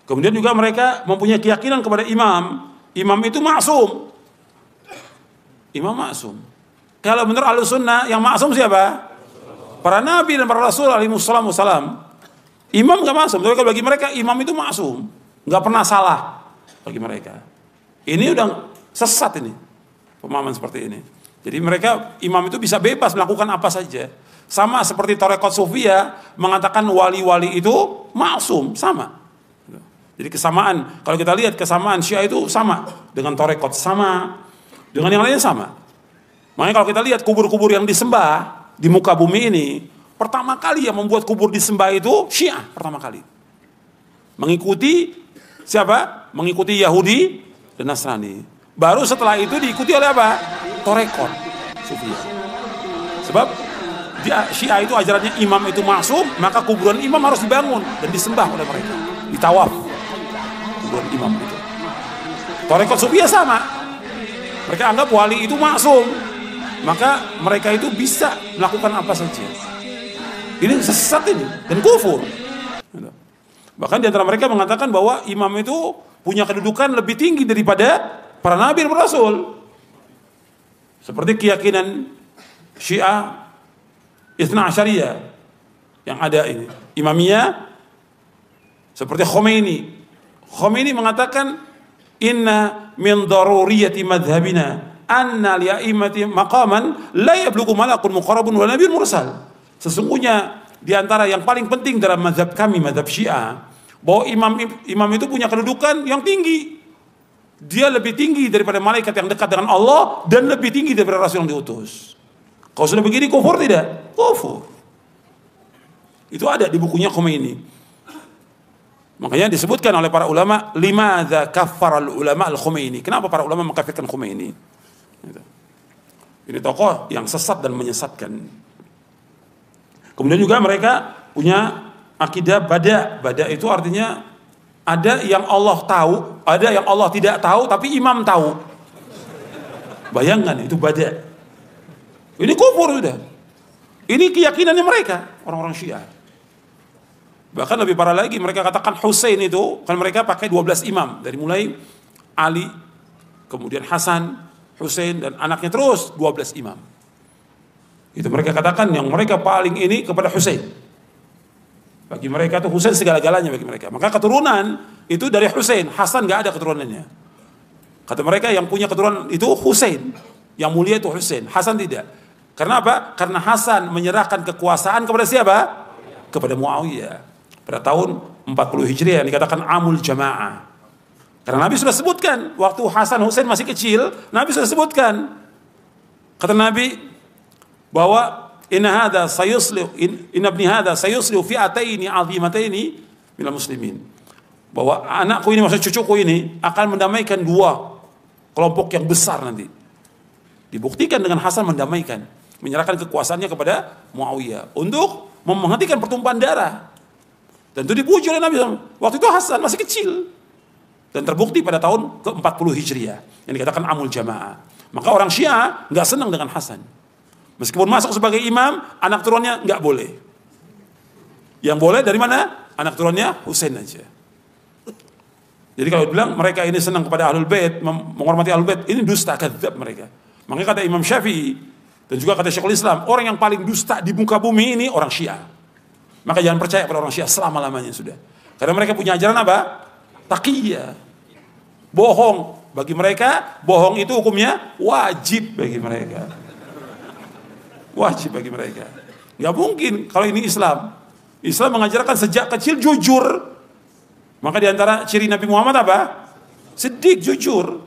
Kemudian juga mereka mempunyai keyakinan kepada imam. Imam itu maksum. Imam maksum. Kalau menurut Ahlussunnah yang maksum siapa? Para nabi dan para rasul alaihi wassalam. Imam nggak maksum, tapi kalau bagi mereka imam itu maksum, nggak pernah salah bagi mereka. Ini udah sesat ini pemahaman seperti ini. Jadi mereka imam itu bisa bebas melakukan apa saja. Sama seperti Thariqat Sufiyah mengatakan wali-wali itu maksum, sama. Jadi kesamaan, kalau kita lihat kesamaan Syiah itu sama dengan Thariqat, sama dengan yang lainnya sama. Makanya kalau kita lihat kubur-kubur yang disembah di muka bumi ini, pertama kali yang membuat kubur disembah itu Syiah pertama kali. Mengikuti siapa? Mengikuti Yahudi dan Nasrani. Baru setelah itu diikuti oleh apa? Thariqat Sufiyah. Sebab di Syiah itu ajarannya imam itu maksum, maka kuburan imam harus dibangun dan disembah oleh mereka, ditawaf kuburan imam itu. Thariqat Sufiyah sama. Mereka anggap wali itu maksum, maka mereka itu bisa melakukan apa saja. Ini sesat ini dan kufur. Bahkan di antara mereka mengatakan bahwa imam itu punya kedudukan lebih tinggi daripada para nabi dan rasul. Seperti keyakinan Syiah Itsna Asyariyah yang ada ini. Imamiyah seperti Khomeini. Khomeini mengatakan inna min daruriyati madhabina anna li'aimati maqaman la yablughu malakun muqarrabun wa nabiyyun mursal. Sesungguhnya di antara yang paling penting dalam mazhab kami, mazhab Syiah, bahwa imam itu punya kedudukan yang tinggi. Dia lebih tinggi daripada malaikat yang dekat dengan Allah dan lebih tinggi daripada rasul yang diutus. Kalau sudah begini kufur tidak? Kufur. Itu ada di bukunya Khomeini. Makanya disebutkan oleh para ulama, limadza kaffara al-ulama al-Khomeini. Kenapa para ulama mengkafirkan Khomeini? Ini tokoh yang sesat dan menyesatkan. Kemudian juga mereka punya akidah bada. Bada itu artinya ada yang Allah tahu, ada yang Allah tidak tahu, tapi imam tahu. Bayangkan itu bada. Ini kufur sudah. Ini keyakinannya mereka, orang-orang Syiah. Bahkan lebih parah lagi, mereka katakan Husain itu, kan mereka pakai 12 imam. Dari mulai Ali, kemudian Hasan, Husain, dan anaknya terus 12 imam. Itu mereka katakan yang mereka paling ini kepada Husain. Bagi mereka itu Husain segala-galanya bagi mereka. Maka keturunan itu dari Husain. Hasan gak ada keturunannya. Kata mereka yang punya keturunan itu Husain. Yang mulia itu Husain. Hasan tidak. Karena apa? Karena Hasan menyerahkan kekuasaan kepada siapa? Kepada Muawiyah. Pada tahun 40 Hijriah yang dikatakan Amul Jamaah. Karena Nabi sudah sebutkan. Waktu Hasan Husain masih kecil, Nabi sudah sebutkan. Kata Nabi bahwa inna ibni hadza sayuslihu fi'ataini 'azimataini minal muslimin. Bahwa anakku ini, maksud cucuku ini akan mendamaikan dua kelompok yang besar nanti. Dibuktikan dengan Hasan mendamaikan, menyerahkan kekuasaannya kepada Muawiyah untuk menghentikan pertumpahan darah. Dan itu dipuji oleh Nabi SAW. Waktu itu Hasan masih kecil. Dan terbukti pada tahun ke-40 Hijriah yang dikatakan Amul Jamaah. Maka orang Syiah nggak senang dengan Hasan. Meskipun masuk sebagai imam, anak turunnya nggak boleh. Yang boleh dari mana? Anak turunnya Husain aja. Jadi kalau bilang mereka ini senang kepada Ahlul Bait, menghormati Ahlul Bait, ini dusta, kadzab mereka. Makanya kata Imam Syafi'i dan juga kata Syekhul Islam, orang yang paling dusta di muka bumi ini orang Syiah. Maka jangan percaya pada orang Syiah selama-lamanya sudah. Karena mereka punya ajaran apa? Taqiyah. Bohong. Bagi mereka, bohong itu hukumnya wajib bagi mereka. Wajib bagi mereka. Nggak mungkin kalau ini Islam. Islam mengajarkan sejak kecil jujur. Maka diantara ciri Nabi Muhammad apa? Siddiq, jujur.